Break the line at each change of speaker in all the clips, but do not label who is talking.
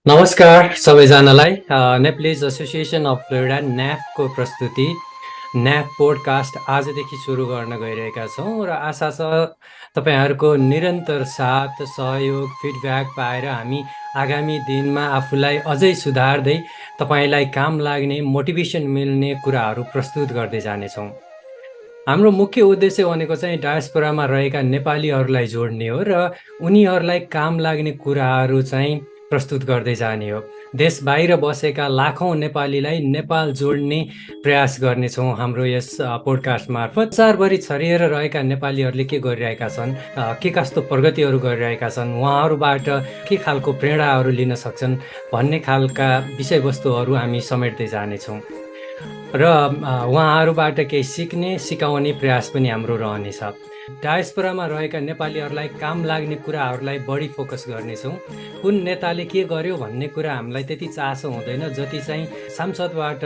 नमस्कार सबैजनालाई Nepalese association of Florida न्याफको प्रस्तुति न्याफ पोडकास्ट आजदेखि सुरु गर्न गइरहेका छौँ र आशा छ तपाईँहरूको निरन्तर साथ सहयोग फिडब्याक पाएर हामी आगामी दिनमा आफूलाई अझै सुधार्दै तपाईँलाई काम लाग्ने मोटिभेसन मिल्ने कुराहरू प्रस्तुत गर्दै जानेछौँ। हाम्रो मुख्य उद्देश्य भनेको चाहिँ डायस्पोरामा रहेका नेपालीहरूलाई जोड्ने हो र उनीहरूलाई काम लाग्ने कुराहरू चाहिँ प्रस्तुत गर्दै जाने हो। देश बाहिर बसेका लाखौँ नेपालीलाई नेपाल जोड्ने प्रयास गर्नेछौँ हाम्रो यस पोडकास्ट मार्फत। संसारभरि छरिएर रहेका नेपालीहरूले के गरिरहेका छन्, के कस्तो प्रगतिहरू गरिरहेका छन्, उहाँहरूबाट के खालको प्रेरणाहरू लिन सक्छन् भन्ने खालका विषयवस्तुहरू हामी समेट्दै जानेछौँ र उहाँहरूबाट केही सिक्ने सिकाउने प्रयास पनि हाम्रो रहनेछ। डायस्पोरामा रहेका नेपालीहरूलाई काम लाग्ने कुराहरूलाई बढी फोकस गर्नेछौँ। कुन नेताले के गर्यो भन्ने कुरा हामीलाई त्यति चासो हुँदैन जति चाहिँ संसदबाट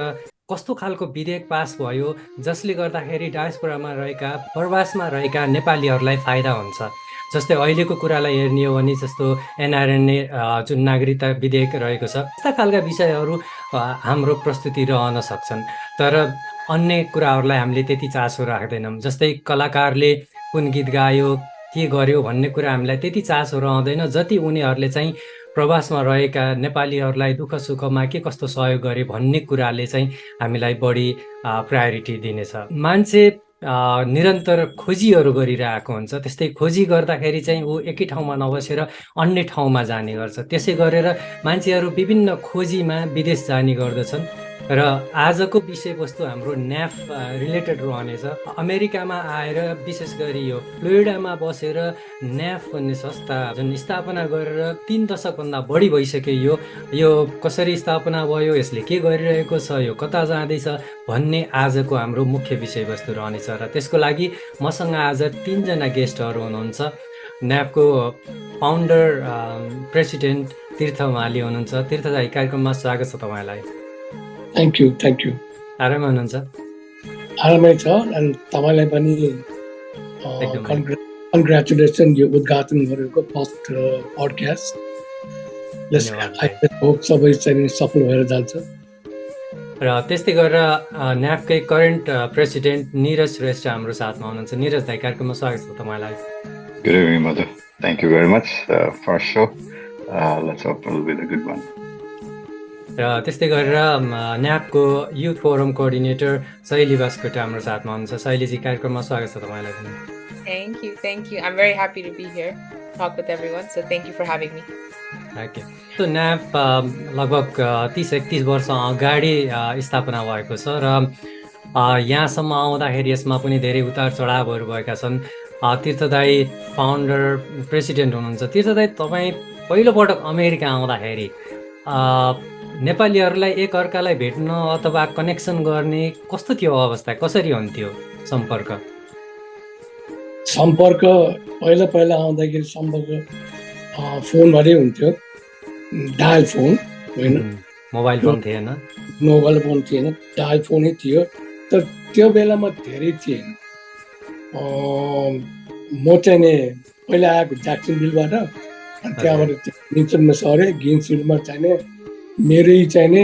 कस्तो खालको विधेयक पास भयो जसले गर्दाखेरि डायस्पोरामा रहेका प्रवासमा रहेका नेपालीहरूलाई फाइदा हुन्छ। जस्तै अहिलेको कुरालाई हेर्ने हो भने जस्तो एनआरएनए जुन नागरिकता विधेयक रहेको छ, यस्ता खालका विषयहरू हाम्रो प्रस्तुति रहन सक्छन्। तर अन्य कुराहरूलाई हामीले त्यति चासो राख्दैनौँ। जस्तै कलाकारले कुन गीत गायो के गर्यो भन्ने कुरा हामीलाई त्यति चासो रहँदैन जति उनीहरूले चाहिँ प्रवासमा रहेका नेपालीहरूलाई दुःख सुखमा के कस्तो सहयोग गरे भन्ने कुराले चाहिँ हामीलाई बढी प्रायोरिटी दिनेछ। मान्छे निरन्तर खोजीहरू गरिरहेको हुन्छ। त्यस्तै खोजी गर्दाखेरि चाहिँ ऊ एकै ठाउँमा नबसेर अन्य ठाउँमा जाने गर्छ। त्यसै गरेर मान्छेहरू विभिन्न खोजीमा विदेश जाने गर्दछन् र आजको विषयवस्तु हाम्रो न्याफ रिलेटेड रहनेछ। अमेरिकामा आएर विशेष गरी यो फ्लोरिडामा बसेर न्याफ भन्ने संस्था जुन स्थापना गरेर 3 दशकभन्दा बढी भइसक्यो। यो कसरी स्थापना भयो, यसले के गरिरहेको छ, यो कता जाँदैछ भन्ने आजको हाम्रो मुख्य विषयवस्तु रहनेछ। र त्यसको लागि मसँग आज 3 जना गेस्टहरू हुनुहुन्छ। न्याफको फाउन्डर प्रेसिडेन्ट तीर्थ माली हुनुहुन्छ। तीर्थ दाइ, कार्यक्रममा स्वागत छ तपाईँलाई।
Thank you.
आरामै हुनुहुन्छ?
आरामै छ। अनि तपाईँलाई पनि कङ्ग्रेचुलेसन यो उद्घाटन गरेको फर्स्ट पडकास्ट। होप सबै चाहिँ सफल भएर जान्छ।
र त्यस्तै गरेर न्याफकै करेन्ट प्रेसिडेन्ट निरज श्रेष्ठ हाम्रो साथमा हुनुहुन्छ। निरज दाइ, कार्यक्रममा स्वागत छ तपाईँलाई।
Good evening, Madhu. Thank you very much for the show. Let's hope it will be the good one.
र त्यस्तै गरेर न्याफको युथ फोरम कोअर्डिनेटर शैली बास्कोटा हाम्रो साथमा हुनुहुन्छ। शैलीजी, कार्यक्रममा स्वागत छ तपाईँलाई पनि।
Thank you. I'm very happy to be here, talk with everyone. So thank you for having me.
Okay, तो न्याफ लगभग 30-31 वर्ष अगाडि स्थापना भएको छ र यहाँसम्म आउँदाखेरि यसमा पनि धेरै उतार चढावहरू भएका छन्। तीर्थ दाइ फाउन्डर प्रेसिडेन्ट हुनुहुन्छ। तीर्थ दाइ, तपाईँ पहिलोपटक अमेरिका आउँदाखेरि नेपालीहरूलाई एकअर्कालाई भेट्न अथवा कनेक्सन गर्ने कस्तो थियो अवस्था, कसरी हुन्थ्यो सम्पर्क
पहिला आउँदाखेरि सम्पर्क फोनबाटै हुन्थ्यो। डायल फोन होइन,
मोबाइल फोन थिएन। डायल फोनै थियो। तर त्यो बेलामा धेरै थिएन। म चाहिँ नि पहिला आएको ज्याक्सनभिलबाट, अनि त्यहाँबाट गिन्सनमा सरेँ। गिन्सभिलमा चाहिँ मेरै चाहिँ नि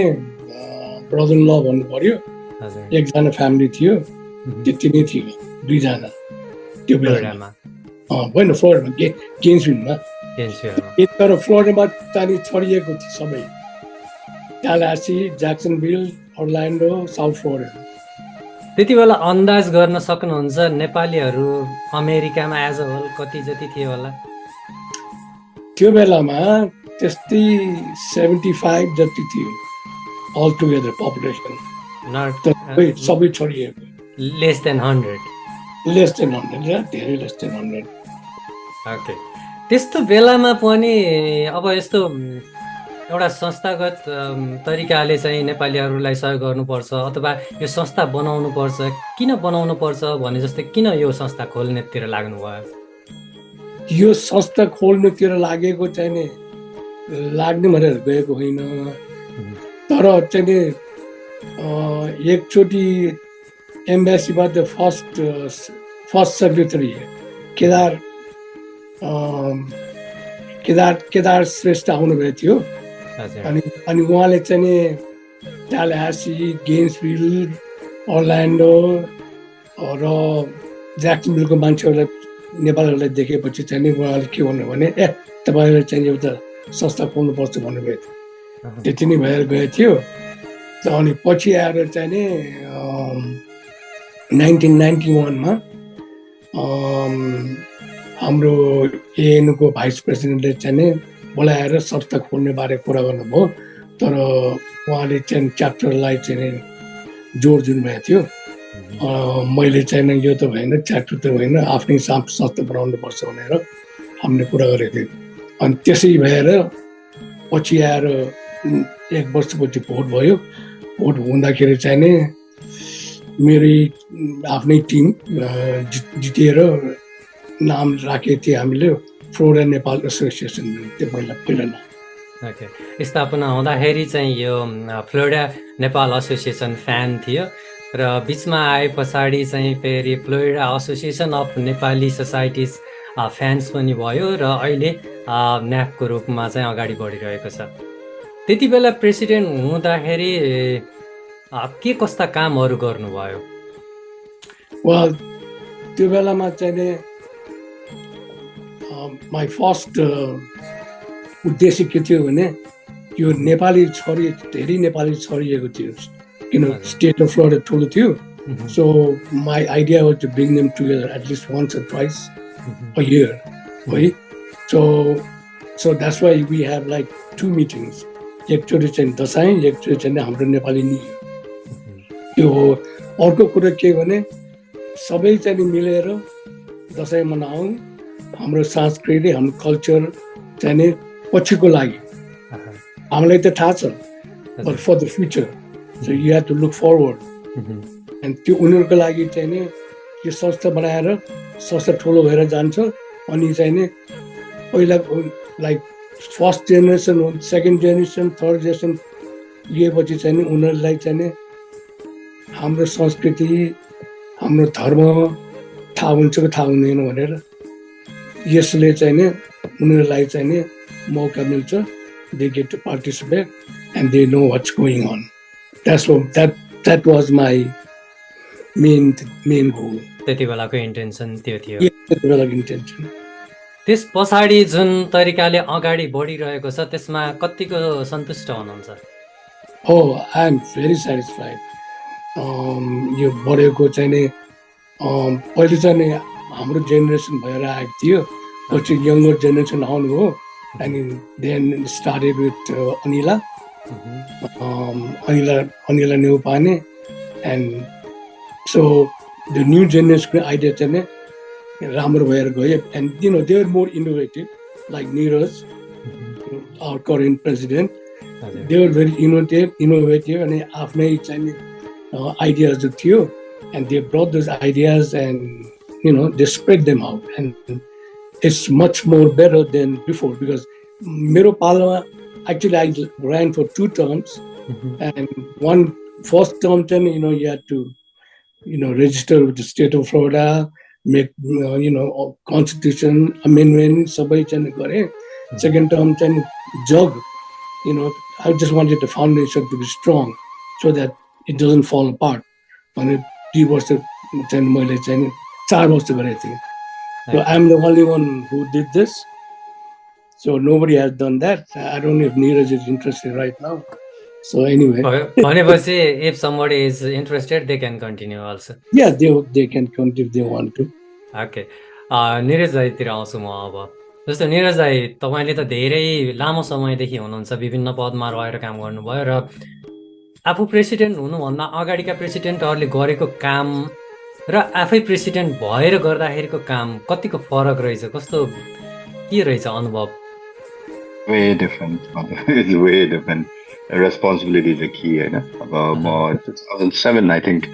ब्रदर इन ल भन्नु पर्यो, एकजना फ्यामिली थियो, त्यति नै थियो, 2 जना त्यो बेलामा। होइन, फ्लोरिडामा गेन्सभिलमा। तर फ्लोरिडामा चाहिँ छरिएको थियो सबै, ट्यालासी, ज्याक्सनभिल, अर्ल्यान्डो, साउथ फ्लोरिडा। त्यति बेला अन्दाज गर्न सक्नुहुन्छ नेपालीहरू अमेरिकामा एज अ होल कति जति थियो होला?
त्यो बेलामा त्यस्तै 75 जति थियो अल टुगेदर पपुलेसन। सबै छरिएको।
लेस देन 100
धेरै लेस देन 100।
ओके, त्यस्तो बेलामा पनि अब यस्तो एउटा संस्थागत तरिकाले चाहिँ नेपालीहरूलाई सहयोग गर्नुपर्छ अथवा यो संस्था बनाउनुपर्छ, किन बनाउनुपर्छ भने जस्तै किन यो संस्था खोल्नेतिर लाग्नुभयो?
यो संस्था खोल्नुतिर लागेको चाहिँ नि लाग्ने भनेर गएको होइन। तर चाहिँ नि एकचोटि एम्बेसीबाट फर्स्ट सेक्रेटरी केदार श्रेष्ठ आउनुभएको थियो।
हजुर
अनि उहाँले चाहिँ नि ट्यालाहासी, गेन्सभिल, अर्ल्यान्डो र ज्याक्सनभिलको मान्छेहरूलाई नेपालीहरूलाई देखेपछि चाहिँ नि उहाँले के भन्नु भने तपाईँहरूले चाहिँ एउटा संस्था खोल्नुपर्छ भन्नुभएको थियो। त्यति नै भएर गएको थियो। अनि पछि आएर चाहिँ नि 1991मा हाम्रो एएनको भाइस प्रेसिडेन्टले चाहिँ नि बोलाएर संस्था खोल्ने बारे कुरा गर्नुभयो। तर उहाँले चाहिँ च्याप्टरलाई चाहिँ नि जोड दिनुभएको थियो। मैले चाहिँ यो त भएन, च्याप्टर त होइन, आफ्नै संस्था बनाउनुपर्छ भनेर हामीले कुरा गरेको थियौँ। अनि त्यसै भएर पछि आएर 1 वर्षपछि भोट भयो। भोट हुँदाखेरि चाहिँ नि मेरै आफ्नै टिम जितेर नाम राखेको थिएँ हामीले फ्लोरिडा नेपाल एसोसिएसन। त्यो पहिला नाम।
ओके, स्थापना हुँदाखेरि चाहिँ यो फ्लोरिडा नेपाल एसोसिएसन फ्यान थियो र बिचमा आए पछाडि चाहिँ फेरि Florida association of Nepali societies fans पनि भयो र अहिले न्याफको रूपमा चाहिँ अगाडि बढिरहेको छ। त्यति बेला प्रेसिडेन्ट हुँदाखेरि के कस्ता कामहरू गर्नुभयो?
त्यो बेलामा चाहिँ नि माई फर्स्ट उद्देश्य के थियो भने यो नेपाली धेरै नेपाली छरिएको थियो, किन स्टेट अफ फ्लोरिडा ठुलो थियो। So my idea was to bring them together at least once or twice a year, है। So that's why we have like 2 meetings, एकचोटि चाहिँ दसैँ, एकचोटि चाहिँ हाम्रो नेपाली न्यु इयर। त्यो हो। अर्को कुरा के भने सबै चाहिँ मिलेर दसैँ मनाउँ, हाम्रो संस्कृति, हाम्रो कल्चर चाहिँ नि पछिको लागि हामीलाई त थाहा छ, but for the future so you have to look forward. And त्यो उनीहरूको लागि चाहिँ नि यो संस्था बनाएर संस्था ठुलो भएर जान्छ। अनि चाहिँ नि पहिला like first generation, second generation, third generation लिएपछि चाहिँ नि उनीहरूलाई चाहिँ नि हाम्रो संस्कृति, हाम्रो धर्म थाहा हुन्छ कि थाहा हुँदैन भनेर यसले चाहिँ नि उनीहरूलाई चाहिँ नि मौका मिल्छ। They get to participate and they know what's going on. That was my main goal.
त्यति बेलाको इन्टेन्सन त्यो थियो।
त्यति बेलाको इन्टेन्सन।
त्यस पछाडि जुन तरिकाले अगाडि बढिरहेको छ त्यसमा कतिको सन्तुष्ट हुनुहुन्छ?
हो, आई एम भेरी सेटिस्फाइड। यो बढेको चाहिँ नि पहिले चाहिँ नि हाम्रो जेनेरेसन भएर आएको थियो, पछि यङ्गर जेनेरेसन आउनुभयो। अनि then started with Anila Neupane. And so the new जेनेरेसनको आइडिया चाहिँ नि राम्रो भएर गयो। And you know they are more innovative, like Neeraj our current president. They are very innovative अनि आफ्नै चाहिँ नि आइडियाजहरू थियो। And they brought those ideas and you know they spread them out and it's much more better than before. Because मेरो पालामा actually I ran for 2 terms and one first term then you had to register with the state of Florida, make constitution amendment sabai chane gare. Second term then jug I just wanted the foundation to be strong so that it doesn't fall apart. And 3 वर्ष then मैले चाहिँ 4 वर्ष गरेको थिएँ. So I'm the only one who did this. So nobody has done that. I don't know if Neeraj is interested right now. So anyway.
भनेपछि if somebody is interested, they can continue also.
Yeah, they can continue if they want to.
Okay. Niraj दाईतिर आउँछु म अब। जस्तो निरज दाई, तपाईँले त धेरै लामो समयदेखि हुनुहुन्छ, विभिन्न पदमा रहेर काम गर्नुभयो र आफू प्रेसिडेन्ट हुनुभन्दा अगाडिका प्रेसिडेन्टहरूले गरेको काम र आफै प्रेसिडेन्ट भएर गर्दाखेरिको काम कतिको फरक रहेछ? कस्तो के रहेछ अनुभव?
Way different. It's way different. Responsibility is a key, right? About 2007, I think,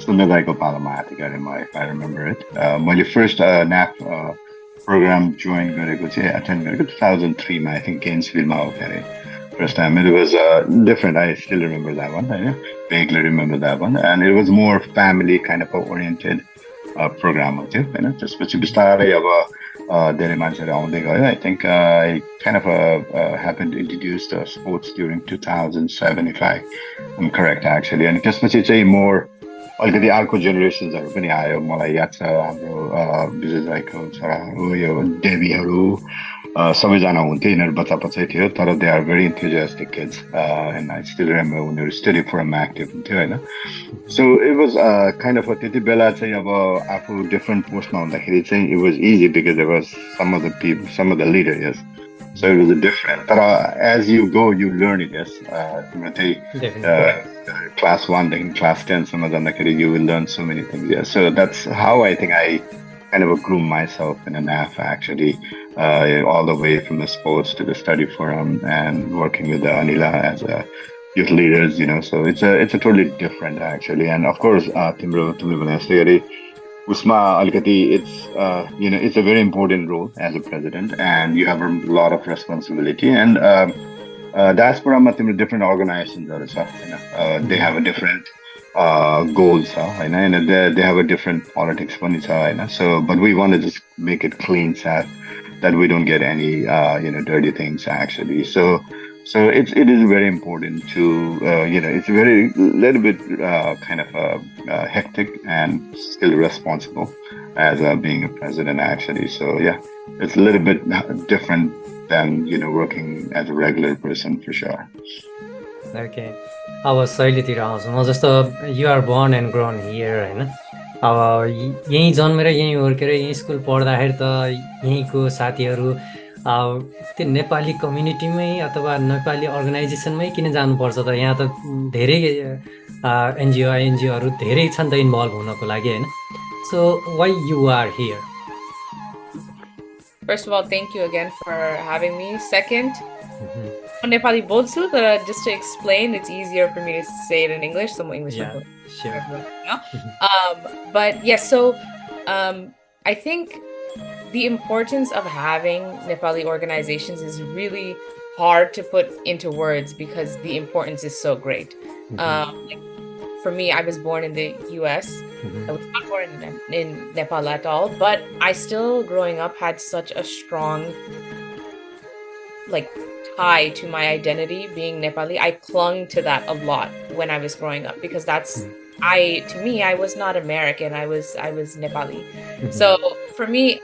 Sundaiko Palama, I think if I remember it. My first NAF program joined attended 2003, I think, Gainesville, first time. It was different. I still remember that one. I vaguely remember that one. And it was more family kind of oriented program. Just धेरै मान्छेहरू आउँदै गयो. I think I kind of happened to introduce the sports during 2007, if I'm correct, actually. अनि त्यसपछि चाहिँ more अलिकति अर्को जेनेरेसन्सहरू पनि आयो. मलाई याद छ हाम्रो विजय भाइको छोराहरू यो डेबीहरू सबैजना हुन्थे. यिनीहरू बच्चा बच्चै थियो तर they are very enthusiastic kids and I still remember उनीहरू स्टडी फरम एक्टिभ हुन्थ्यो होइन. So it was kind of त्यति बेला चाहिँ अब आफू डिफ्रेन्ट पोस्टमा हुँदाखेरि चाहिँ it was easy because there was some of the leaders. So it was different. But as you go, you learn it. Yes, class 1 then class 10, some of them you will learn so many things. Yeah, so that's how I think I kind of groomed myself in a NAF actually, all the way from the sports to the study forum and working with the Anila as a youth leaders. So it's a totally different actually. And of course, Timro Usma Alkati, it's a very important role as a president, and you have a lot of responsibility. And diaspora different organizations also, they have a different goals, and they have a different politics. So, but we want to just make it clean, that we don't get any dirty things actually. So it is very important to it's very little bit kind of hectic and still responsible as being a president actually. So yeah, it's a little bit different than working as a regular person for sure.
Okay. अब शैलीतिर आउँछु म. जस्तो you are born and grown here होइन. अब यहीँ जन्मेर यहीँ हुर्केर यहीँ स्कुल पढ्दाखेरि त यहीँको साथीहरू त्यो नेपाली कम्युनिटीमै अथवा नेपाली अर्गनाइजेसनमै किन जानुपर्छ त? यहाँ त धेरै एनजिओहरू धेरै छन् त इन्भल्भ हुनको लागि होइन. So why you are here?
First of all, thank you again for having me. Second, Nepali bolchu, but just to explain, it's easier for me to say it in English. Some English.
Yeah, sure.
But yes, so I think the importance of having Nepali organizations is really hard to put into words because the importance is so great. Like for me, I was born in the US. I was not born in Nepal at all, but I still, growing up, had such a strong tie to my identity being Nepali. I clung to that a lot when I was growing up because to me, I was not American. I was Nepali. So for me,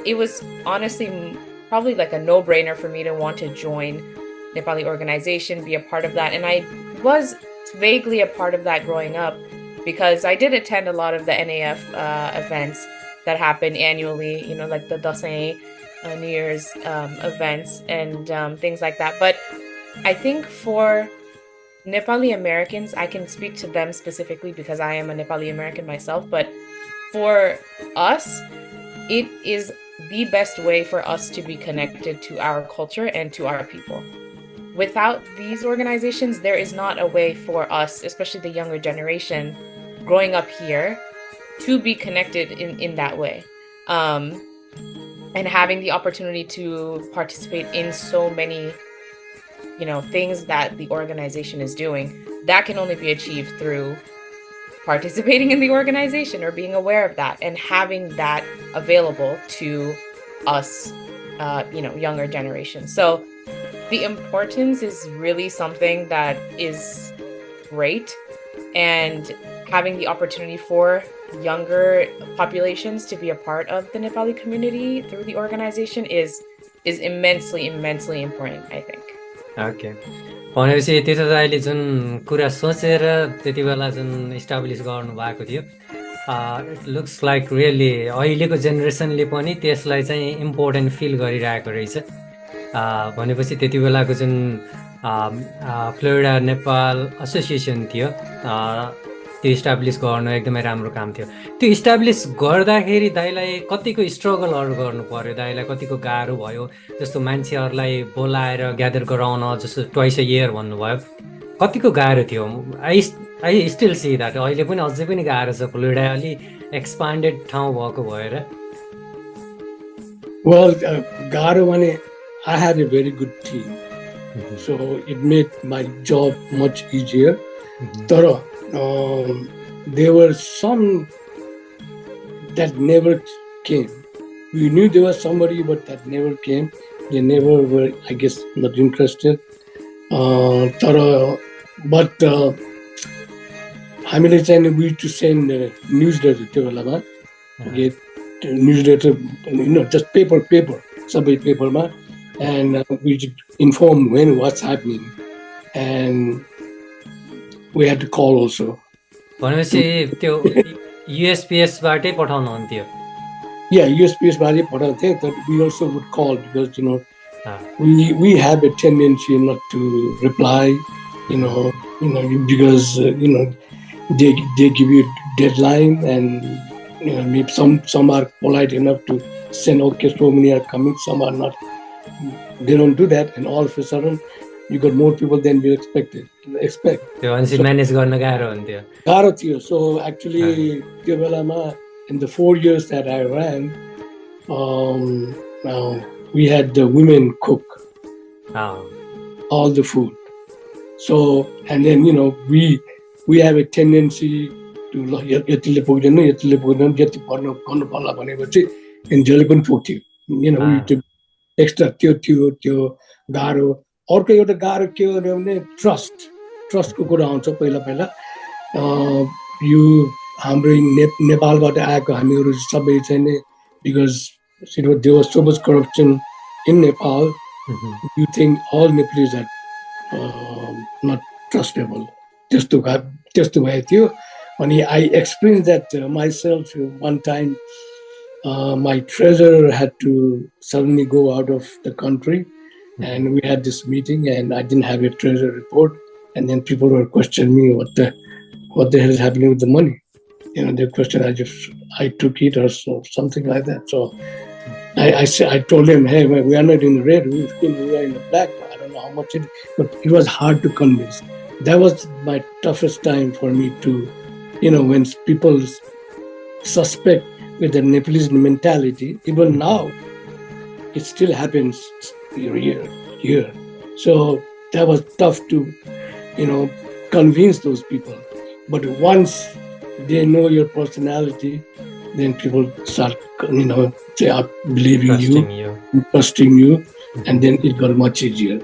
it was honestly probably like a no-brainer for me to want to join Nepali organization, be a part of that. And I was vaguely a part of that growing up because I did attend a lot of the NAF events that happen annually, like the Dasai New Year's events and things like that. But I think for Nepali Americans, I can speak to them specifically because I am a Nepali American myself. But for us, it is the best way for us to be connected to our culture and to our people. Without these organizations, there is not a way for us, especially the younger generation growing up here, to be connected in that way. And having the opportunity to participate in so many, things that the organization is doing, that can only be achieved through participating in the organization or being aware of that and having that available to us, younger generation. So the importance is really something that is great, and having the opportunity for younger populations to be a part of the Nepali community through the organization is immensely important, I think.
Okay. भनेपछि त्यो चाहिँ अहिले जुन कुरा सोचेर त्यति बेला जुन establish गर्नु भएको थियो, इट लुक्स लाइक रियली अहिलेको जेनेरेसनले पनि त्यसलाई चाहिँ इम्पोर्टेन्ट फिल गरिरहेको रहेछ. भनेपछि त्यति बेलाको जुन फ्लोरिडा नेपाल एसोसिएसन थियो, त्यो इस्टाब्लिस गर्नु एकदमै राम्रो काम थियो. त्यो इस्टाब्लिस गर्दाखेरि दाइलाई कतिको स्ट्रगलहरू गर्नु पर्यो, दाइलाई कतिको गाह्रो भयो? जस्तो मान्छेहरूलाई बोलाएर ग्यादर गराउन, जस्तो ट्वाइस अ इयर भन्नुभयो, कतिको गाह्रो थियो? आई स्टिल सी द्याट अहिले पनि अझै पनि गाह्रो छ. फ्लोरिडा अलि एक्सपान्डेड ठाउँ भएको भएर.
Well, गाह्रो भने I had a very good team, so it made my job much easier. तर there were some that never came we knew there was somebody, but that never came. They never were, I guess, not interested. But हामीले चाहिँ we used to send newsletter त्यो बेलामा newsletter, just paper सबै पेपरमा, and we inform when what's happening, and we had to call also.
भनेपछि त्यो USPS बाटै पठाउनुहुन्थ्यो?
Yeah, USPS बाटै पठाउँथे, but we also would call because we have a tendency not to reply, because they give you deadline, and maybe some are polite enough to send, okay, so many are coming, some are not. They don't do that, and all of a sudden you got more people than you expect.
त्यो भनेपछि manage गर्न गाह्रो हुन्थ्यो?
गाह्रो थियो. So actually त्यो बेलामा, in the 4 years that I ran, we had the women cook all the food. So, and then we have a tendency to यतिले पुग्दैन जति गर्नु पर्ला भनेपछि जहिले पनि पुग्थ्यो. We extra त्यो गाह्रो. अर्को एउटा गाह्रो के हो भने ट्रस्टको कुरा आउँछ पहिला. हाम्रो नेपालबाट आएको हामीहरू सबै चाहिँ, because there was so much corruption in Nepal, you think all Nepalese are not trustable. त्यस्तो भएको थियो. अनि I experienced that myself one time. My treasurer had to suddenly go out of the country, and we had this meeting, and I didn't have a treasury report, and then people were questioning me what the hell is happening with the money. Their question, I took it or something like that. So I told them, hey, we are not in red, we are in the black. I don't know how much but it was hard to convince. That was my toughest time for me to, when people suspect with the Nepalese mentality, even now, it still happens here. So that was tough to, convince those people. But once they know your personality, then people start, believing you, trusting you, and then it got much easier.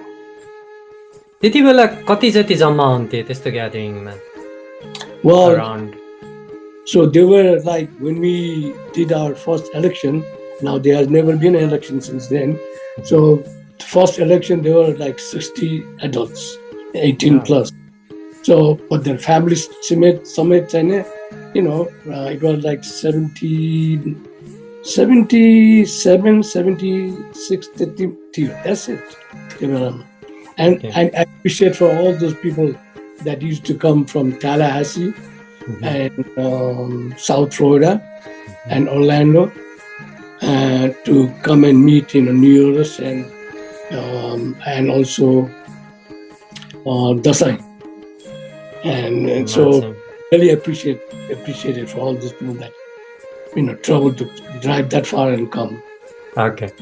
त्यति बेला कति जति जम्मा हुन्थे त्यस्तो ग्यादरिङमा?
Well,
around.
So they were like, when we did our first election, now there has never been an election since then. So the first election, there were like 60 adults, 18 plus. So, but their families, it was like 77, 76, 30. That's it. And I appreciate for all those people that used to come from Tallahassee and South Florida and Orlando to come and meet New Year's and also Dasai. And so really appreciate it for all those people that travel to drive that far and come.
Okay.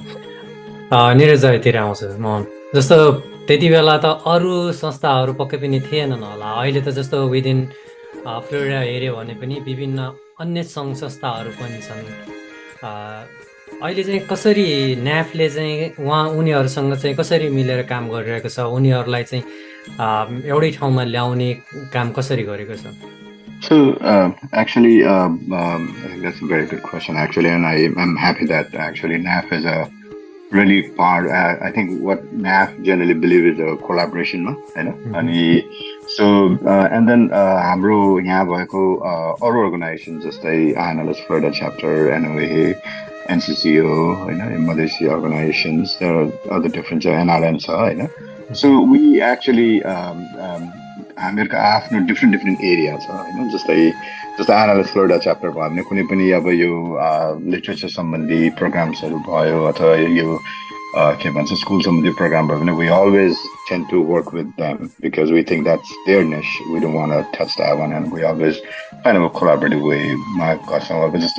निरजतिर आउँछु म. जस्तो त्यति बेला त अरू संस्थाहरू पक्कै पनि थिएनन् होला. अहिले त जस्तो विदिन फ्लोरिडा हेऱ्यो भने पनि विभिन्न अन्य सङ्घ संस्थाहरू पनि छन्. अहिले चाहिँ कसरी न्याफले चाहिँ उनीहरूसँग चाहिँ कसरी मिलेर काम गरिरहेको छ, उनीहरूलाई चाहिँ एउटै ठाउँमा ल्याउने काम कसरी गरेको छ?
So actually, I think that's a very good question actually, and I'm happy that actually NAF is a really part. I think what NAF generally believe is a collaboration, and so and then हाम्रो यहाँ भएको अरू organizations जस्तै NLS Florida chapter, NOA, NCCO, Malaysia organizations, there are other different NRN छ, So we actually हामीहरुको आफ्नो different areas छ, जस्तै NLS Florida chapter भयो भने कुनै पनि अब यो लिटरेचर सम्बन्धी प्रोग्राम्सहरु भयो अथवा यो के भन्छ स्कुल सम्बन्धी प्रोग्राम भयो भने we always tend to work with them because we think that's their niche. We don't want to touch that one, and we always kind of a collaborative way. My gosh, just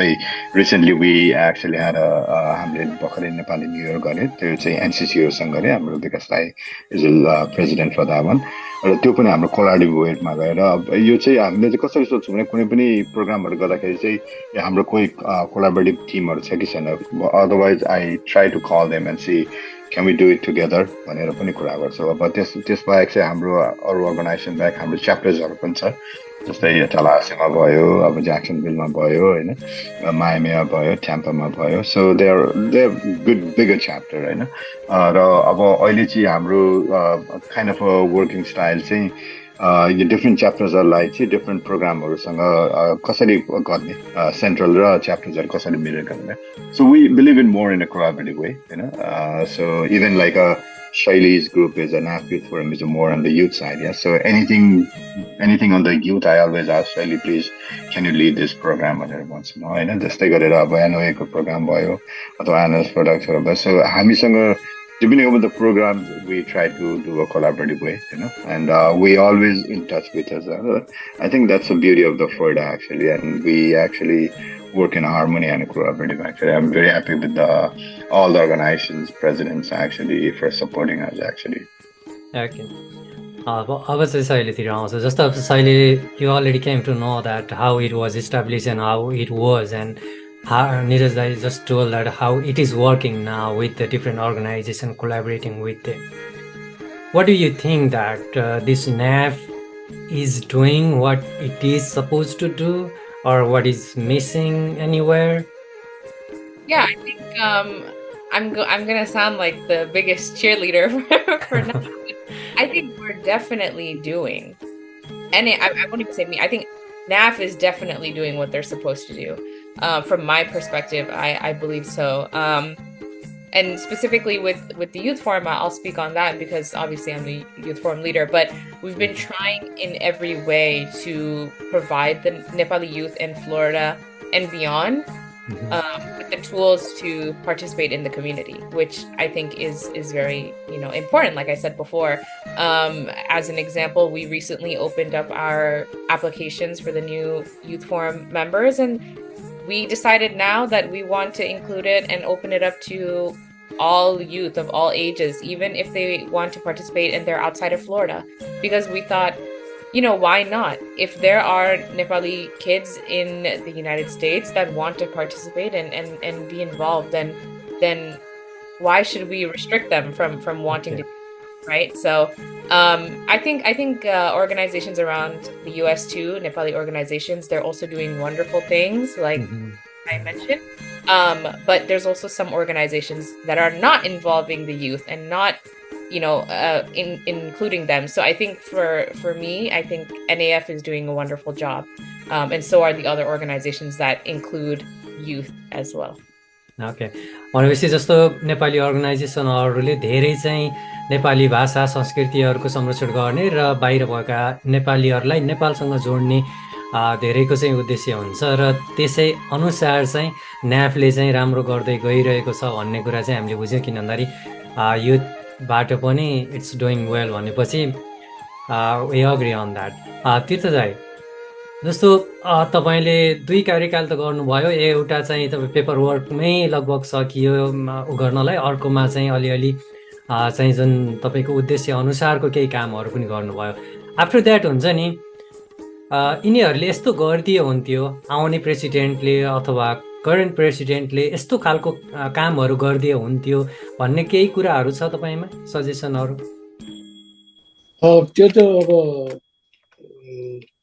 recently we actually had हामीले भर्खरै Nepali new year गरे, त्यो चाहिँ NCCO सँग गरे. हाम्रो विकास राई is the president for that one. र त्यो पनि हाम्रो कोलाबरेटिभ वेमा गएर अब यो चाहिँ हामीले चाहिँ कसरी सोच्छौँ भने कुनै पनि प्रोग्रामहरू गर्दाखेरि चाहिँ हाम्रो कोही कोलाबरेटिभ टिमहरू छ कि छैन, otherwise I try to call them and see can we do it together भनेर पनि कुरा गर्छौँ। अब त्यसबाहेक चाहिँ हाम्रो अरू अर्गनाइजेसन बाहेक हाम्रो च्याप्टर्सहरू पनि छ, जस्तै टलासीमा भयो, अब ज्याक्सनभिलमा भयो, होइन, मायामीमा भयो, ट्याम्पामा भयो। So they are good bigger chapter, होइन। र अब अहिले चाहिँ हाम्रो काइन्ड अफ वर्किङ स्टाइल चाहिँ यो डिफ्रेन्ट च्याप्टर्सहरूलाई चाहिँ डिफ्रेन्ट प्रोग्रामहरूसँग कसरी गर्ने, सेन्ट्रल र च्याप्टर्सहरू कसरी मिलेर गर्ने। So we believe in more in a collaborative way, होइन। So even like Shailee's group is a NAF Youth Forum, is more on the youth side. Yeah. So anything on the youth, I always ask Shailee, please, can you lead this program? Once in a while, जस्तै गरेर अब NOA को programme भयो अथवा NS प्रोडक्ट्सहरू भयो। सो हामीसँग depending on the programs, we try to do a collaborative way, you know, and we always in touch with us. I think that's the beauty of the Florida, actually, and we actually work in harmony and collaborative. Actually, I'm very happy with all the organizations, presidents, actually, for supporting us. Actually.
Okay. अब चाहिँ शैलीतिर आउँछ। जस्तो अब शैली, you already came to know that how it was established and how it was, and Neeraj Dai just told that how it is working now with the different organizations collaborating with them. What do you think that this NAF is doing what it is supposed to do, or what is missing anywhere?
Yeah, I think I'm gonna sound like the biggest cheerleader for NAF. I think we're definitely doing, and I won't even say me. I think NAF is definitely doing what they're supposed to do. From my perspective, I believe so. And specifically with the youth forum, I'll speak on that because obviously I'm the youth forum leader, but we've been trying in every way to provide the Nepali youth in Florida and beyond with the tools to participate in the community, which I think is very, important. Like I said before, as an example, we recently opened up our applications for the new youth forum members, and we decided now that we want to include it and open it up to all youth of all ages, even if they want to participate and they're outside of Florida, because we thought, why not? If there are Nepali kids in the United States that want to participate and be involved, then why should we restrict them from wanting to, right? So I think organizations around the US too, Nepali organizations, they're also doing wonderful things, like I mentioned. But there's also some organizations that are not involving the youth and not, including them. So I think for me, I think NAF is doing a wonderful job, and so are the other organizations that include youth as well.
Okay, भनेपछि जस्तो नेपाली अर्गनाइजेसनहरूले धेरै चाहिँ नेपाली भाषा संस्कृतिहरूको संरक्षण गर्ने र बाहिर भएका नेपालीहरूलाई नेपालसँग जोड्ने धेरैको चाहिँ उद्देश्य हुन्छ र त्यसै अनुसार चाहिँ NAF-ले चाहिँ राम्रो गर्दै गइरहेको छ भन्ने कुरा चाहिँ हामीले बुझ्यौँ। किन भन्दाखेरि युथबाट पनि इट्स डुइङ वेल भनेपछि वी अग्री अन द्याट। तीर्थ दाइ, जस्तो तपाईँले 2 कार्यकाल त गर्नुभयो, एउटा चाहिँ तपाईँ पेपर वर्कमै लगभग सकियो गर्नलाई, अर्कोमा चाहिँ अलिअलि चाहिँ जुन तपाईँको उद्देश्य अनुसारको केही कामहरू पनि गर्नुभयो। आफ्टर द्याट हुन्छ नि, यिनीहरूले यस्तो गरिदिए हुन्थ्यो, आउने प्रेसिडेन्टले अथवा करेन्ट प्रेसिडेन्टले यस्तो खालको कामहरू गरिदिए हुन्थ्यो भन्ने केही कुराहरू छ तपाईँमा, सजेसनहरू?
त्यो त अब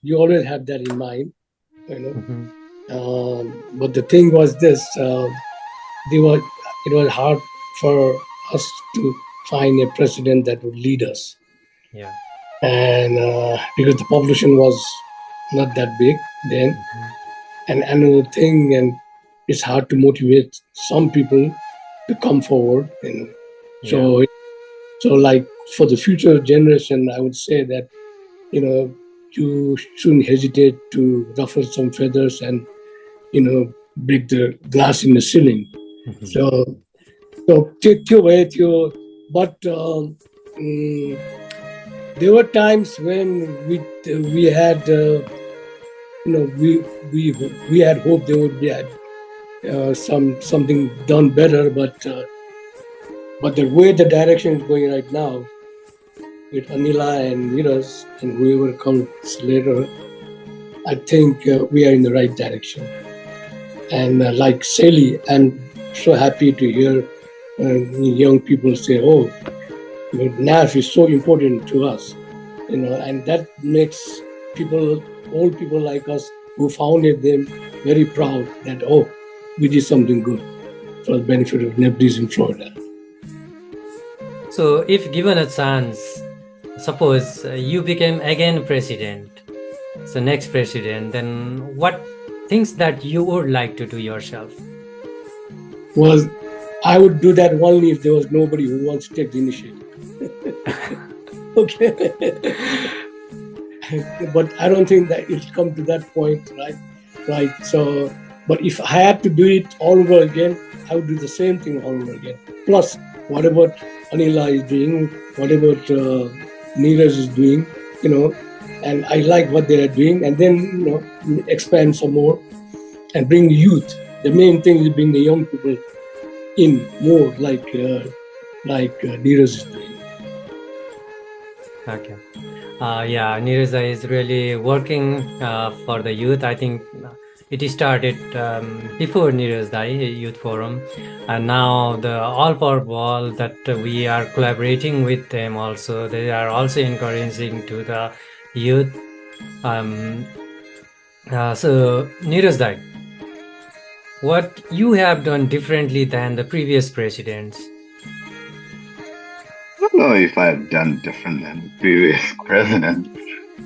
you always have that in mind, but the thing was this, it was hard for us to find a president that would lead us.
Yeah.
And because the population was not that big then, and another thing, and it's hard to motivate some people to come forward, Yeah. So like for the future generation, I would say that, you shouldn't hesitate to ruffle some feathers and, break the glass in the ceiling. So but there were times when we had, we had hoped there would be something done better, but the way the direction is going right now, with Anila and Neeraj and whoever comes later, I think we are in the right direction. And like Shailee, I'm so happy to hear young people say, "Oh, NAF is so important to us," and that makes people, old people like us who founded them, very proud that we did something good for the benefit of Nepalese in Florida.
So, if given a chance, suppose you became again president, so next president, then what things that you would like to do yourself?
Well, I would do that only if there was nobody who wants to take the initiative. Okay. But I don't think that it'll come to that point, right? So, but if I had to do it all over again, I would do the same thing all over again. Plus, whatever Anila is doing, whatever Neeraj is doing, and I like what they are doing, and then expand some more and bring youth. The main thing is bring the young people in more, like Neeraj is doing.
Okay. Yeah, Neeraj is really working for the youth. I think it started before Neeraj Youth Forum, and now the All for Ball that we are collaborating with them also. They are also encouraging to the youth. So Neeraj, what you have done differently than the previous presidents?
I don't know if I've done different than the previous president.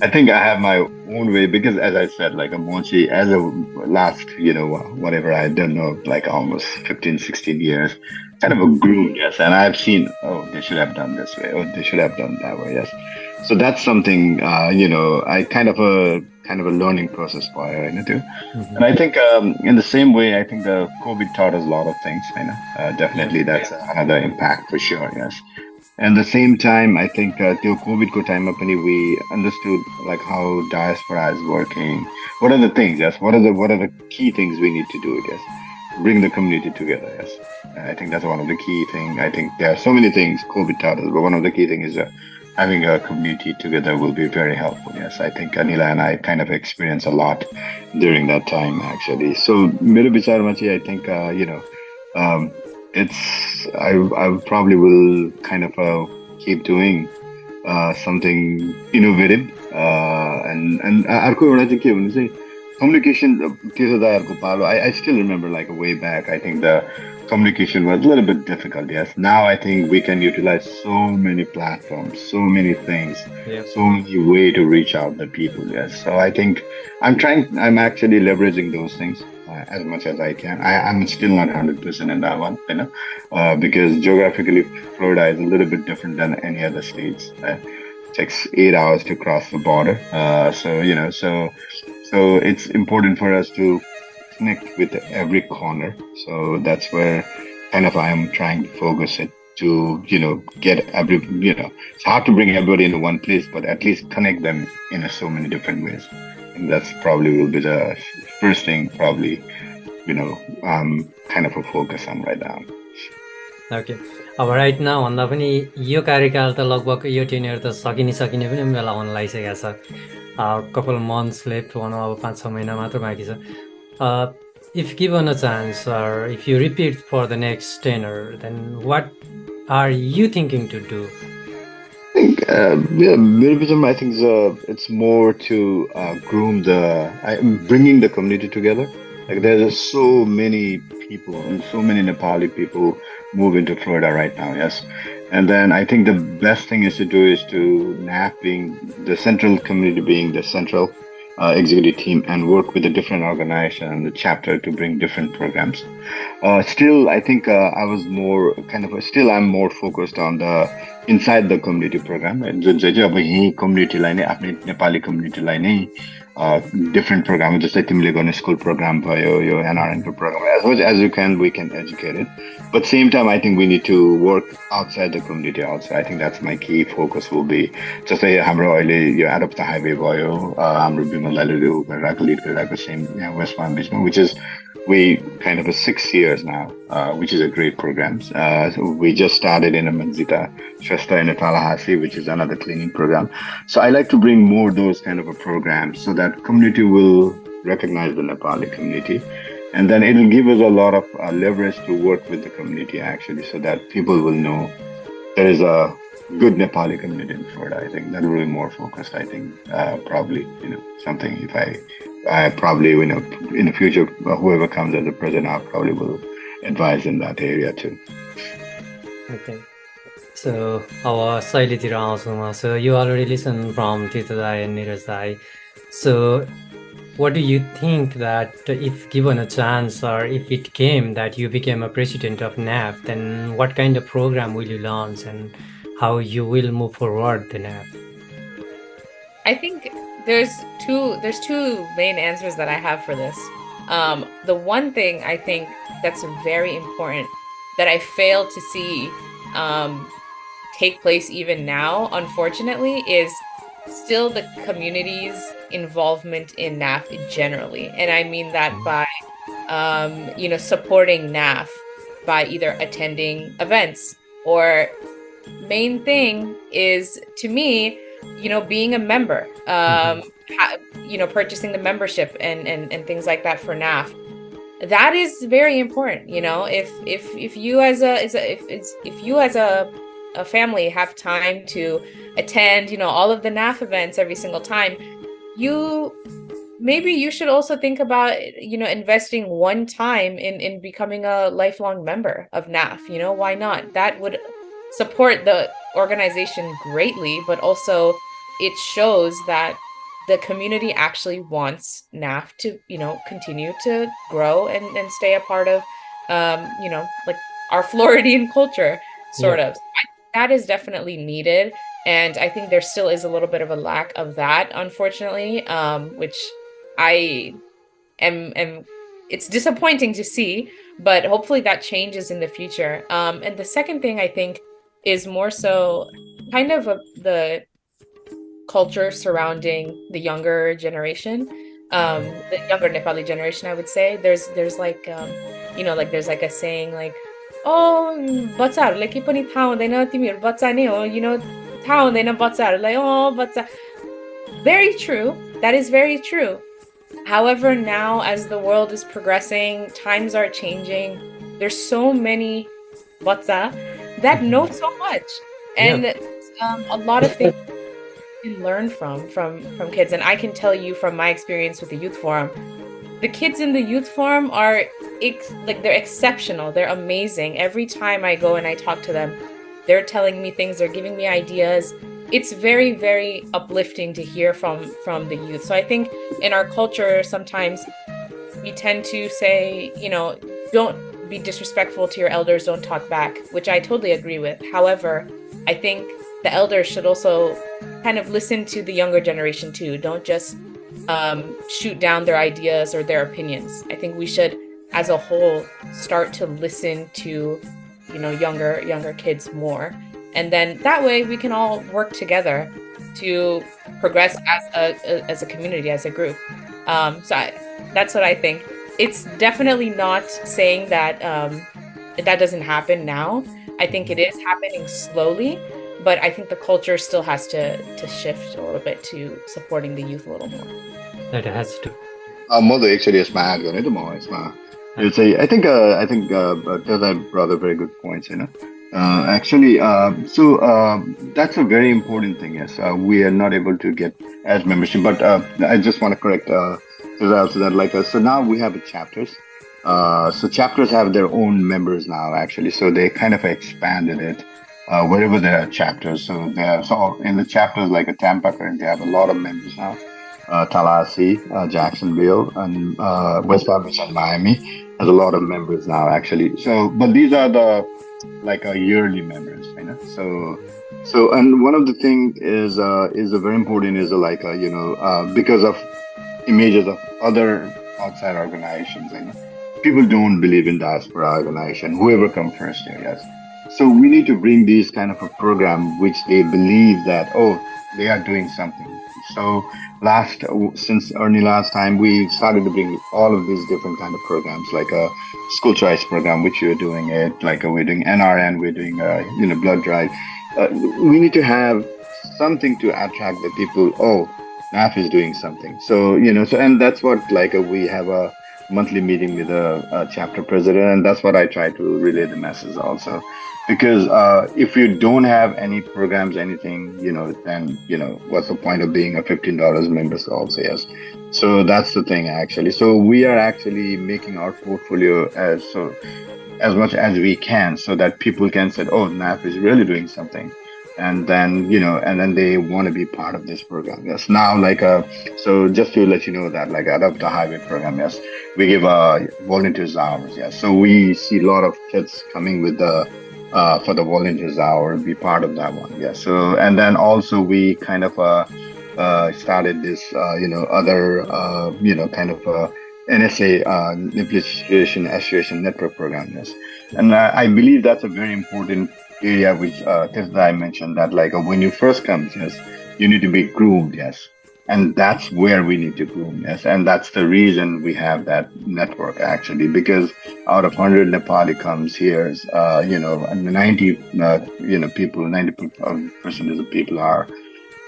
I think I have my own way because, as I said, like a Monchi, as a last, whatever, I don't know, like almost 15, 16 years, kind of a group, yes. And I've seen, they should have done this way, they should have done that way, yes. So that's something, I kind of a learning process for her, too. Mm-hmm. And I think in the same way, I think the COVID taught us a lot of things, definitely that's another impact for sure, yes. And at the same time, I think till COVID ko time we understood like how diaspora is working. What are the things? Yes. What are the key things we need to do? Yes. Bring the community together. Yes. I think that's one of the key things. I think there are so many things COVID taught us, but one of the key things is having a community together will be very helpful. Yes. I think Anila and I kind of experienced a lot during that time actually. So, मेरो विचारमा चाहिँ I think I probably will kind of keep doing something innovative and अर्को एउटा चाहिँ के भने चाहिँ communication I still remember like way back I think the communication was a little bit difficult, yes. Now I think we can utilize so many platforms, so many things, so many ways to reach out the people, yes. So I think I'm actually leveraging those things as much as I can. I'm still not 100% in that one, because geographically Florida is a little bit different than any other states. It takes 8 hours to cross the border. So it's important for us to connect with every corner. So that's where kind of I am trying to focus it to, get it's hard to bring everybody into one place, but at least connect them in so many different ways. And that's probably will be the first thing probably, kind of a focus on right now.
Okay. अब right now भन्दा पनि यो कार्यकाल त लगभग यो tenure त सकिने पनि बेला हुन लागिसकेको छ. कपाल मन्थ्स लेफ्ट भनौँ अब 5-6 महिना मात्र बाँकी छ. If given a chance or if you repeat for the next tenure, then what are you thinking to do?
I think, I think it's more to groom bringing the community together. Like there's so many people and so many Nepali people move into Florida right now, yes. And then I think the best thing is to do is to NAF being the central community, being the central executive team and work with a different organization and the chapter to bring different programs. Still, I think I'm more focused on the inside the community program. And community line, Nepali community line, different program, just like Timle school program, your NRN program. As much as you can, we can educate it. But same time, I think we need to work outside the community also. I think that's my key focus will be. Just like you add up the highway, same West Palm Beach, which is we kind of 6 years now, which is a great program. So we just started in a Manzita, Shrestha in a Tallahassee, which is another cleaning program. So I like to bring more those kind of a programs so that community will recognize the Nepali community. And then it will give us a lot of leverage to work with the community actually, so that people will know there is a good Nepali community in Florida. I think that will be more focused. I think probably something if I probably in the future whoever comes as the president, I probably will advise in that area too.
Okay. So our Shaileeतिर आउँछौँ म. So you already listened from Tita Dai and Neeraj Dai. So what do you think that if given a chance or if it came that you became a president of NAF, then what kind of program will you launch and how you will move forward the NAF?
I think there's two main answers that I have for this. The one thing I think that's very important that I fail to see take place even now, unfortunately, is still the community's involvement in NAF generally. And I mean that by supporting NAF by either attending events, or main thing is, to me, being a member, purchasing the membership and things like that for NAF. That is very important. If you as a family have time to attend, all of the NAF events every single time, maybe you should also think about, investing one time in becoming a lifelong member of NAF. Why not? That would support the organization greatly, but also it shows that the community actually wants NAF to, continue to grow and stay a part of, like our Floridian culture, sort of. That is definitely needed. And I think there still is a little bit of a lack of that, unfortunately, which I am, it's disappointing to see, but hopefully that changes in the future. And the second thing I think is more so kind of the culture surrounding the younger generation, the younger Nepali generation, I would say. There's like, there's like a saying like, oh, बच्चाहरुलाई के पनि थाहा हुँदैन, तिमीहरु बच्चा नै हो, थाहा हुँदैन बच्चाहरुलाई, oh, बच्चा. Very true. That is very true. However, now as the world is progressing, times are changing. There's so many bachcha that know so much, and a lot of things you can learn from kids. And I can tell you from my experience with the youth forum, the kids in the youth forum are they're exceptional. They're amazing. Every time I go and I talk to them, they're telling me things. They're giving me ideas. It's very, very uplifting to hear from the youth. So I think in our culture, sometimes we tend to say, don't be disrespectful to your elders, don't talk back, which I totally agree with. However, I think the elders should also kind of listen to the younger generation too. Don't just shoot down their ideas or their opinions. I think we should, as a whole, start to listen to, younger kids more. And then that way we can all work together to progress as a community, as a group. That's what I think. It's definitely not saying that that doesn't happen now. I think it is happening slowly, but I think the culture still has to shift a little bit to supporting the youth a little more.
That has to.
Mother actually is my I think Tata brought a very good points, Actually, that's a very important thing. Yes, we are not able to get as membership, but I just want to correct so that so now we have chapters. So chapters have their own members now, actually. So they kind of expanded it wherever there are chapters. So in the chapters like a Tampa, currently have a lot of members now. Tallahassee, Jacksonville, and West Palm Beach and Miami has a lot of members now, actually. So, but these are the yearly members, So, and one of the thing is a very important is because of images of other outside organizations, people don't believe in diaspora organization. Whoever comes first here, yes. So we need to bring these kind of a program which they believe that, oh, they are doing something. So since early last time, we started to bring all of these different kind of programs, like a school choice program, which you're doing it, like we're doing NRN, we're doing blood drive. We need to have something to attract the people. Oh, NAF is doing something. So and that's what we have a monthly meeting with a chapter president, and that's what I try to relay the message also, because if you don't have any programs, anything, then what's the point of being a $15 members also? Yes. So that's the thing actually. So we are actually making our portfolio as much as we can, so that people can say, oh, NAP is really doing something, and then they want to be part of this program. Yes. Now, so just to let you know that, out of the highway program, yes, we give volunteers hours. Yes. So we see a lot of kids coming with the for the volunteers hour, be part of that one. Yeah. So, and then also we kind of started this other kind of NSA Nucleation Association Network program. Yes. And I believe that's a very important area which Tifda I mentioned, that when you first come, yes, you need to be groomed. Yes. And that's where we need to groom. Yes. And that's the reason we have that network actually, because out of 100 Nepali comes here, and 90 people, 90% of the people are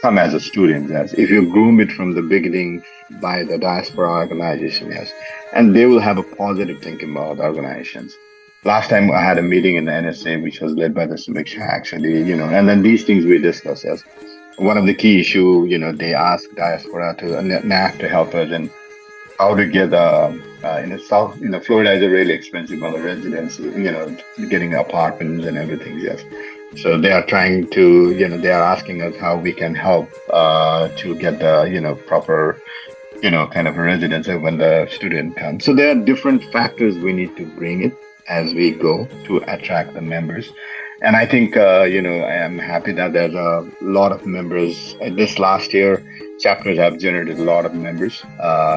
come as a student. Yes. If you groom it from the beginning by the diaspora organization, yes, and they will have a positive thinking about organizations. Last time I had a meeting in the NSA, which was led by the Samiksha, actually, and then these things we discussed. Yes. One of the key issue, they ask diaspora to NAF to help us, and how to get in the south, Florida is a really expensive on the residency, getting apartments and everything. Yes. So they are trying to, they are asking us how we can help to get the, proper, kind of a residence when the student comes. So there are different factors we need to bring it as we go to attract the members. And I think, I am happy that there's a lot of members. This last year, chapters have generated a lot of members,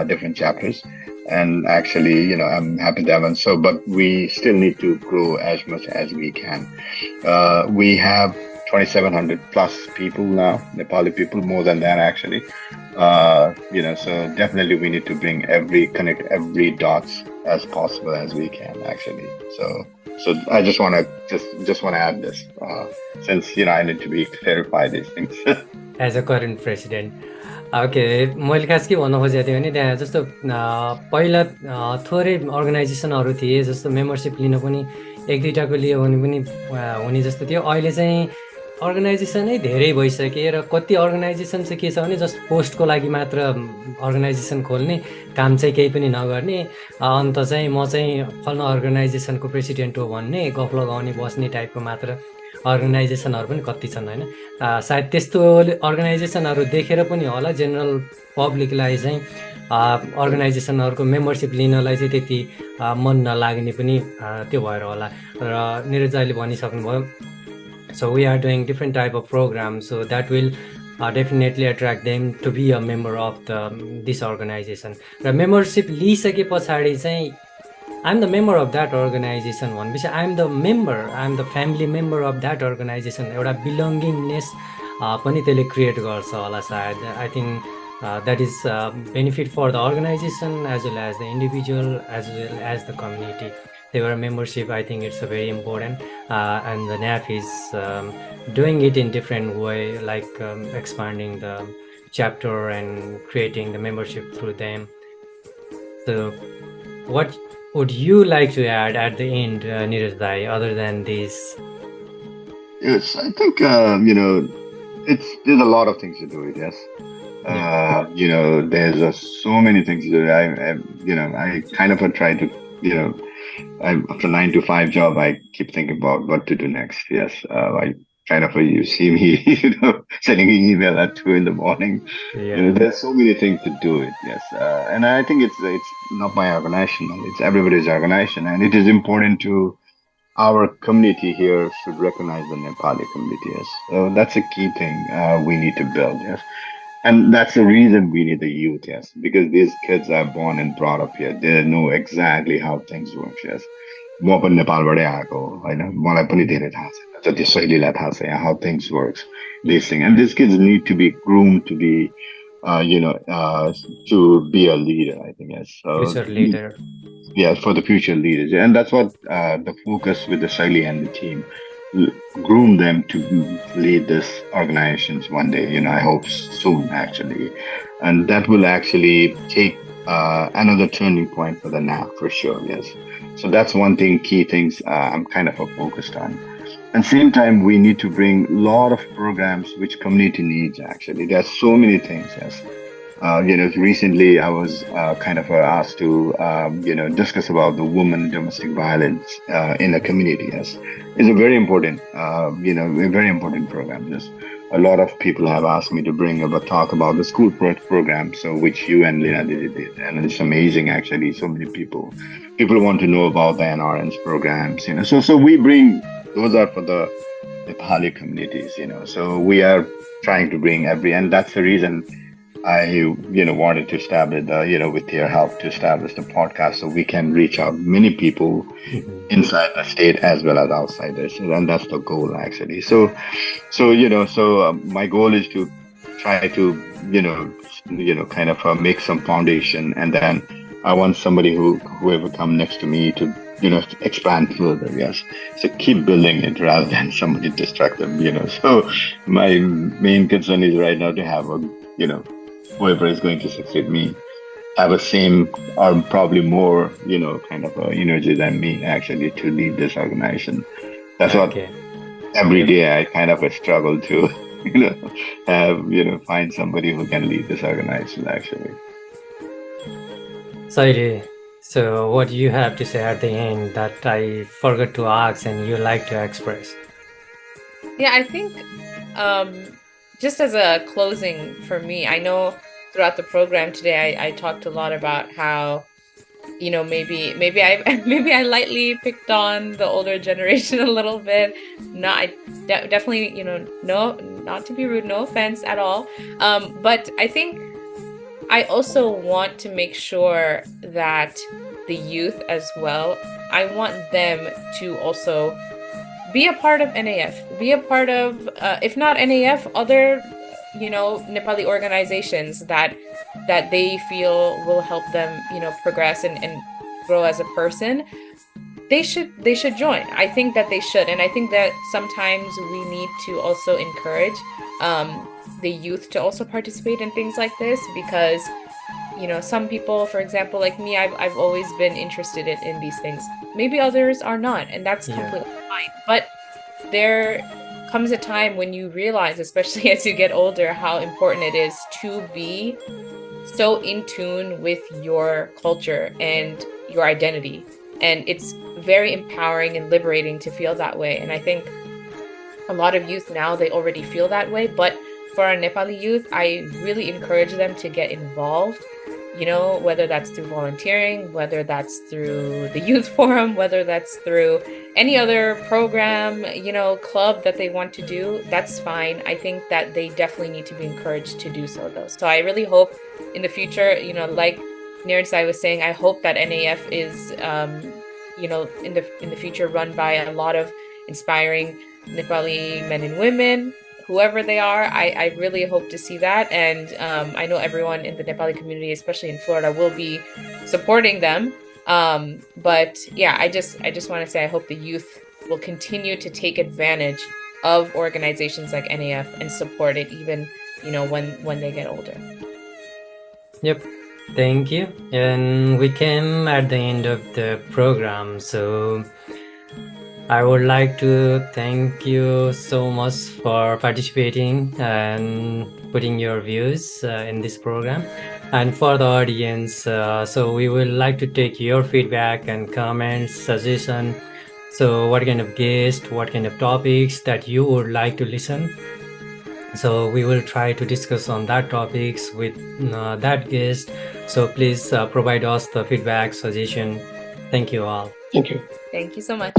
different chapters. And actually, I'm happy that one. So, but we still need to grow as much as we can. We have 2,700 plus people now, Nepali people, more than that actually. So definitely we need to connect every dots as possible as we can actually. So I just want to add this, since I need to clarify these things.
As a current president, okay, मैले खास के भन्नु खोजेको थिएँ भने त्यहाँ जस्तो पहिला थोरै अर्गनाइजेसनहरू थिए, जस्तो मेम्बरसिप लिन पनि एक दुईवटाको लियो भने पनि हुने जस्तो थियो। अहिले चाहिँ अर्गनाइजेसनै धेरै भइसके र कति अर्गनाइजेसन चाहिँ के छ भने जस्ट पोस्टको लागि मात्र अर्गनाइजेसन खोल्ने, काम चाहिँ केही पनि नगर्ने, अन्त चाहिँ म चाहिँ फल्न अर्गनाइजेसनको प्रेसिडेन्ट हो भन्ने गफ लगाउने बस्ने टाइपको मात्र अर्गनाइजेसनहरू पनि कति छन् होइन। सायद त्यस्तो अर्गनाइजेसनहरू देखेर पनि होला जेनरल पब्लिकलाई चाहिँ अर्गनाइजेसनहरूको मेम्बरसिप लिनलाई चाहिँ त्यति मन नलाग्ने पनि त्यो भएर होला। र निरज दाइले भनिसक्नुभयो, so we are doing different type of programs, so that will definitely attract them to be a member of this organization. र मेम्बरसिप लिइसके पछाडि चाहिँ I'm the member of that organization भनेपछि I'm the family member of that organization, एउटा belongingness पनि त्यसले create गर्छ होला सायद। I think that is benefit for the organization as well as the individual as well as the community. Their membership, I think it's a very important, and the NAF is doing it in different way, like expanding the chapter and creating the membership through them. So what would you like to add at the end, Neeraj Bhai, other than this?
Yes, I think there's a lot of things to do it. Yes, there's so many things to do. I kind of try to after 9 to 5 job, I keep thinking about what to do next. Yes, I kind of you see me, sending an email at 2 in the morning.
Yeah.
There's so many things to do it. Yes, and I think it's not my organization; it's everybody's organization, and it is important to our community here should recognize the Nepali community. Yes, so that's a key thing we need to build. Yes. And that's the reason we need the youth, yes, because these kids are born and brought up here. They know exactly how things work, yes. म पनि नेपालबाटै आएको हो होइन मलाई पनि धेरै थाहा छैन जति शैलीलाई थाहा छ यहाँ how things works this thing and these kids need to be groomed to be you know to be a leader I think yes so
future leader.
yeah for the future leaders and that's what the focus with the Shailee and the team groom them to lead this organizations one day I hope soon actually and that will actually take another turning point for the NAF for sure yes so that's one thing key things I'm kind of focused on and same time we need to bring a lot of programs which community needs actually there's so many things yes recently I was kind of asked to, discuss about the woman domestic violence in the community. Yes, it's a very important, a very important program. Yes, a lot of people have asked me to bring up a talk about the school program, so which you and Lina did, and it's amazing actually. So many people want to know about the NRN's programs. So we bring those are for the Nepali communities. So we are trying to bring and that's the reason. I, wanted to establish, with your help to establish the podcast so we can reach out many people inside the state as well as outsiders. And that's the goal actually. So my goal is to try to, kind of make some foundation and then I want somebody whoever come next to me to, expand further. Yes. So keep building it rather than somebody distract them, So my main concern is right now to have a, whoever is going to succeed me have a same or probably more, kind of energy than me actually to lead this organization. That's what every day I kind of struggle to, have, find somebody who can lead this organization actually.
Shailee, so what do you have to say at the end that I forgot to ask and you like to express?
Yeah, I think just as a closing for me, I know throughout the program today, I talked a lot about how, maybe I lightly picked on the older generation a little bit. Definitely, no, not to be rude, no offense at all. But I think I also want to make sure that the youth as well, I want them to also be a part of NAF, be a part of, if not NAF, other Nepali organizations that they feel will help them progress and grow as a person. They should join. I think that they should, and I think that sometimes we need to also encourage the youth to also participate in things like this because some people, for example, like me, I've always been interested in these things. Maybe others are not, and that's completely fine. But there comes a time when you realize, especially as you get older, how important it is to be so in tune with your culture and your identity. And it's very empowering and liberating to feel that way. And I think a lot of youth now, they already feel that way. But for our Nepali youth, I really encourage them to get involved, whether that's through volunteering, whether that's through the youth forum, whether that's through any other program, club that they want to do, that's fine. I think that they definitely need to be encouraged to do so though. So I really hope in the future, like Nirnsai was saying, I hope that NAF is, in the future run by a lot of inspiring Nepali men and women, whoever they are. I really hope to see that. And I know everyone in the Nepali community, especially in Florida, will be supporting them. But yeah, I just want to say I hope the youth will continue to take advantage of organizations like NAF and support it even, when they get older.
Yep. Thank you. And we came at the end of the program. So I would like to thank you so much for participating and putting your views in this program. And for the audience, so we would like to take your feedback and comments, suggestion. So what kind of guest, what kind of topics that you would like to listen. So we will try to discuss on that topics with that guest. So please provide us the feedback, suggestion. Thank you all.
Thank you.
Thank you so much.